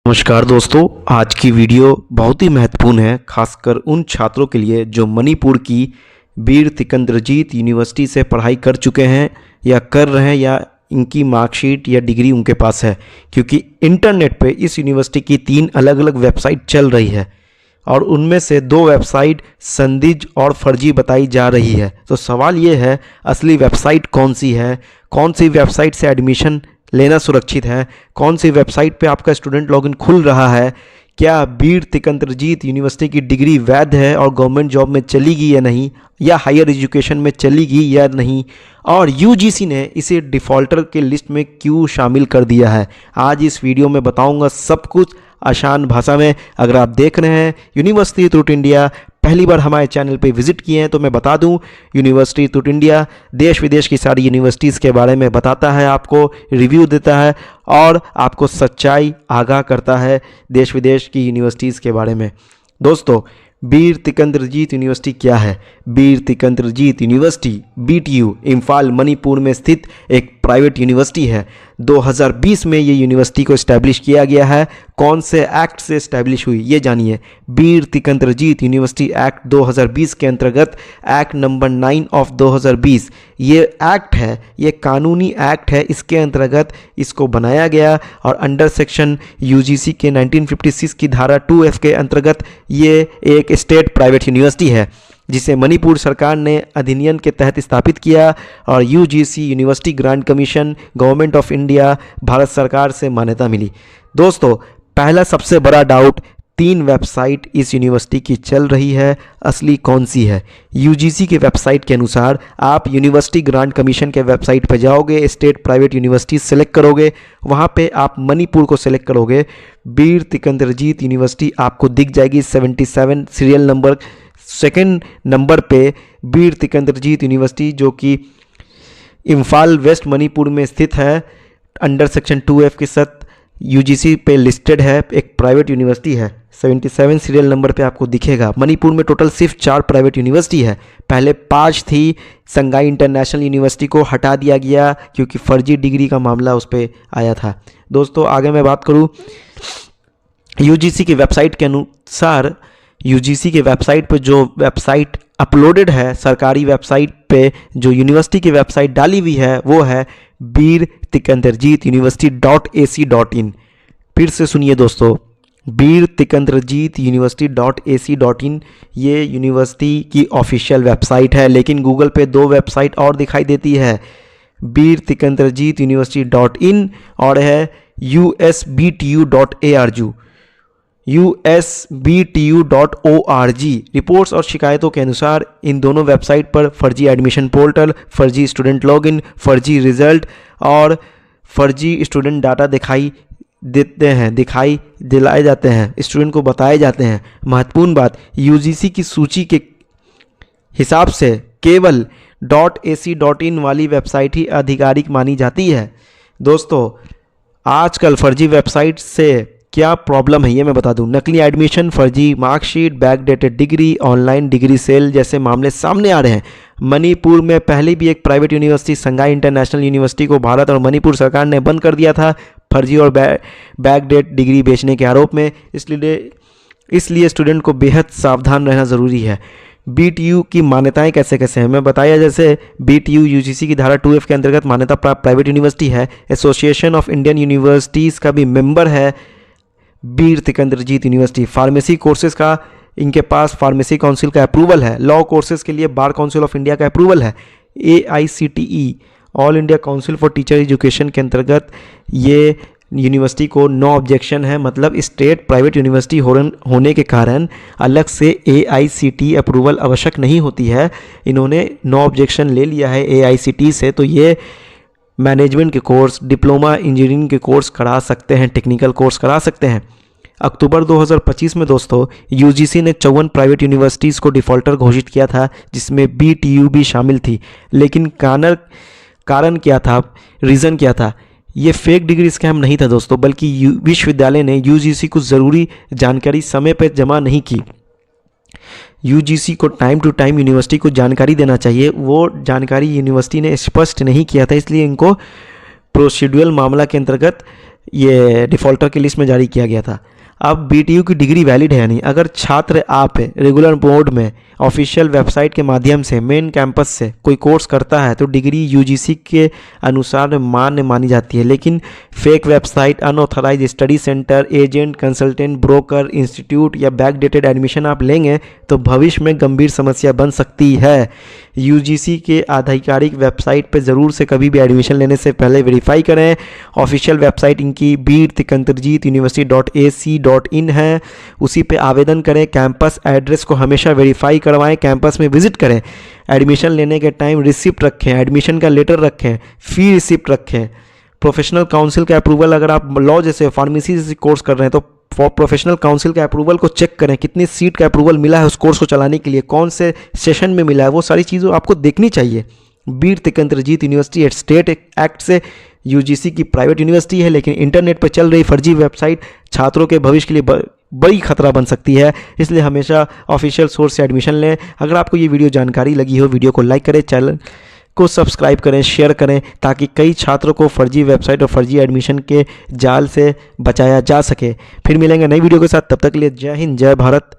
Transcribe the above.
नमस्कार दोस्तों, आज की वीडियो बहुत ही महत्वपूर्ण है, खासकर उन छात्रों के लिए जो मणिपुर की वीर तिकंदरजीत यूनिवर्सिटी से पढ़ाई कर चुके हैं या कर रहे हैं या इनकी मार्कशीट या डिग्री उनके पास है। क्योंकि इंटरनेट पे इस यूनिवर्सिटी की 3 अलग अलग वेबसाइट चल रही है और उनमें से 2 वेबसाइट संदिग्ध और फर्जी बताई जा रही है। तो सवाल ये है, असली वेबसाइट कौन सी है, कौन सी वेबसाइट से एडमिशन लेना सुरक्षित है, कौन सी वेबसाइट पे आपका स्टूडेंट लॉगिन खुल रहा है, क्या वीर तिकंदरजीत यूनिवर्सिटी की डिग्री वैध है और गवर्नमेंट जॉब में चलेगी या नहीं, या हायर एजुकेशन में चलेगी या नहीं, और यूजीसी ने इसे डिफ़ॉल्टर के लिस्ट में क्यों शामिल कर दिया है। आज इस वीडियो में बताऊंगा सब कुछ आसान भाषा में। अगर आप देख रहे हैं यूनिवर्सिटी तुट इंडिया, पहली बार हमारे चैनल पे विजिट किए हैं, तो मैं बता दूं, यूनिवर्सिटी तुट इंडिया देश विदेश की सारी यूनिवर्सिटीज़ के बारे में बताता है, आपको रिव्यू देता है और आपको सच्चाई आगाह करता है देश विदेश की यूनिवर्सिटीज़ के बारे में। दोस्तों, वीर तिकंदरजीत यूनिवर्सिटी क्या है? वीर तिकंदरजीत यूनिवर्सिटी बीटीयू इम्फाल मणिपुर में स्थित एक प्राइवेट यूनिवर्सिटी है। 2020 में ये यूनिवर्सिटी को इस्टेब्लिश किया गया है। कौन से एक्ट से इस्टेब्लिश हुई ये जानिए। वीर तिकंदरजीत यूनिवर्सिटी एक्ट 2020 के अंतर्गत एक्ट नंबर 9 ऑफ 2020 ये एक्ट है, ये कानूनी एक्ट है। इसके अंतर्गत इसको बनाया गया और अंडर सेक्शन यूजीसी के 1956 की धारा 2F के अंतर्गत ये एक स्टेट प्राइवेट यूनिवर्सिटी है जिसे मणिपुर सरकार ने अधिनियम के तहत स्थापित किया और UGC university grant commission government of India Bharat सरकार से मान्यता मिली। दोस्तों, पहला सबसे बड़ा डाउट, 3 वेबसाइट इस यूनिवर्सिटी की चल रही है, असली कौन सी है? यूजीसी के वेबसाइट के अनुसार आप यूनिवर्सिटी ग्रांट कमीशन के वेबसाइट पर जाओगे, स्टेट प्राइवेट यूनिवर्सिटी सेलेक्ट करोगे, वहाँ पे आप मणिपुर को सेलेक्ट करोगे, वीर तिकंदरजीत यूनिवर्सिटी आपको दिख जाएगी। 77 सीरियल नंबर 2nd नंबर पे वीर तिकंदरजीत यूनिवर्सिटी जो कि इम्फाल वेस्ट मणिपुर में स्थित है, अंडर सेक्शन 2F के साथ यूजीसी पे लिस्टेड है, एक प्राइवेट यूनिवर्सिटी है। 77 सीरियल नंबर पे आपको दिखेगा। मणिपुर में टोटल सिर्फ 4 प्राइवेट यूनिवर्सिटी है, पहले 5 थी। संगाई इंटरनेशनल यूनिवर्सिटी को हटा दिया गया क्योंकि फर्जी डिग्री का मामला उस पर आया था। दोस्तों, आगे मैं बात करूँ, यूजीसी की वेबसाइट के अनुसार यूजीसी के वेबसाइट पर जो वेबसाइट अपलोडेड है, सरकारी वेबसाइट पे जो यूनिवर्सिटी की वेबसाइट डाली हुई है वो है वीर तिकंदरजीत यूनिवर्सिटी.ac.in। फिर से सुनिए दोस्तों, वीर तिकंदरजीत यूनिवर्सिटी.ac.in ये यूनिवर्सिटी की ऑफिशियल वेबसाइट है। लेकिन गूगल पे 2 वेबसाइट और दिखाई देती है, वीर तिकंदरजीत यूनिवर्सिटी.in और है usbtu.org। रिपोर्ट्स और शिकायतों के अनुसार इन दोनों वेबसाइट पर फर्जी एडमिशन पोर्टल, फर्जी स्टूडेंट लॉगिन, फर्जी रिजल्ट और फर्जी स्टूडेंट डाटा दिलाए जाते हैं, स्टूडेंट को बताए जाते हैं। महत्वपूर्ण बात, यूजीसी की सूची के हिसाब से केवल .ac.in वाली वेबसाइट ही आधिकारिक मानी जाती है। दोस्तों, आजकल फर्जी वेबसाइट से क्या प्रॉब्लम है ये मैं बता दूं। नकली एडमिशन, फर्जी marksheet, backdated degree, online degree sale जैसे मामले सामने आ रहे हैं। मणिपुर में पहले भी एक private university Sangai international university को भारत और मणिपुर सरकार ने बंद कर दिया था फर्जी और बैकडेट डिग्री बेचने के आरोप में। इसलिए स्टूडेंट को बेहद सावधान रहना ज़रूरी है। बीटीयू की मान्यताएं कैसे कैसे हैं मैं बताया, जैसे बीटीयू यूजीसी की धारा 2F के अंतर्गत मान्यता प्राप्त प्राइवेट यूनिवर्सिटी है। एसोसिएशन ऑफ इंडियन यूनिवर्सिटीज़ का भी मेंबर है वीर तिकंदरजीत यूनिवर्सिटी। फार्मेसी कोर्सेज का इनके पास फार्मेसी काउंसिल का अप्रूवल है। लॉ कोर्सेज के लिए बार काउंसिल ऑफ इंडिया का अप्रूवल है। AICTE all India council for teacher education के अंतर्गत ये यूनिवर्सिटी को नो ऑब्जेक्शन है। मतलब स्टेट प्राइवेट यूनिवर्सिटी होने के कारण अलग से AICTE अप्रूवल आवश्यक नहीं होती है। इन्होंने नो ऑब्जेक्शन ले लिया है AICTE से, तो ये मैनेजमेंट के कोर्स, डिप्लोमा इंजीनियरिंग के कोर्स करा सकते हैं, टेक्निकल कोर्स करा सकते हैं। अक्टूबर 2025 में दोस्तों यूजीसी ने 54 प्राइवेट यूनिवर्सिटीज़ को डिफ़ॉल्टर घोषित किया था, जिसमें बीटीयू भी शामिल थी। लेकिन कारण क्या था, रीज़न क्या था? ये फेक डिग्री स्कैम नहीं था दोस्तों, बल्कि विश्वविद्यालय ने यूजीसी को ज़रूरी जानकारी समय पर जमा नहीं की। यूजीसी को टाइम टू टाइम यूनिवर्सिटी को जानकारी देना चाहिए, वो जानकारी यूनिवर्सिटी ने स्पष्ट नहीं किया था, इसलिए इनको प्रोसीड्यूरल मामला के अंतर्गत ये डिफ़ॉल्टर की लिस्ट में जारी किया गया था। अब BTU की डिग्री वैलिड है या नहीं, अगर छात्र आप रेगुलर मोड में ऑफिशियल वेबसाइट के माध्यम से मेन कैंपस से कोई कोर्स करता है तो डिग्री UGC के अनुसार मान्य मानी जाती है। लेकिन fake website, unauthorise study centre, agent, consultant, broker, institute या बैकडेटेड एडमिशन आप लेंगे तो भविष्य में गंभीर समस्या बन सकती है। UGC के आधिकारिक वेबसाइट पर ज़रूर से कभी भी एडमिशन लेने से पहले वेरीफाई करें। ऑफिशियल वेबसाइट इनकी वीर तिकंदरजीत यूनिवर्सिटी.ac.in है, उसी पे आवेदन करें। कैंपस एड्रेस को हमेशा वेरीफाई करवाएं, कैंपस में विजिट करें। एडमिशन लेने के टाइम रिसिप्ट रखें, एडमिशन का लेटर रखें, फी रिसिप्ट रखें। प्रोफेशनल काउंसिल का अप्रूवल, अगर आप लॉ जैसे फार्मेसी जैसे कोर्स कर रहे हैं तो प्रोफेशनल काउंसिल के अप्रूवल को चेक करें, कितनी सीट का अप्रूवल मिला है उस कोर्स को चलाने के लिए, कौन से सेशन में मिला है, वो सारी चीज़ें आपको देखनी चाहिए। वीर तिकंदरजीत यूनिवर्सिटी स्टेट एक्ट से UGC की प्राइवेट यूनिवर्सिटी है, लेकिन इंटरनेट पर चल रही फर्जी वेबसाइट छात्रों के भविष्य के लिए बड़ी खतरा बन सकती है, इसलिए हमेशा ऑफिशियल सोर्स से एडमिशन लें। अगर आपको ये वीडियो जानकारी लगी हो, वीडियो को लाइक करें, चैनल को सब्सक्राइब करें, शेयर करें, ताकि कई छात्रों को फर्जी वेबसाइट और फर्जी एडमिशन के जाल से बचाया जा सके। फिर मिलेंगे नई वीडियो के साथ, तब तक के लिए जय हिंद, जय भारत।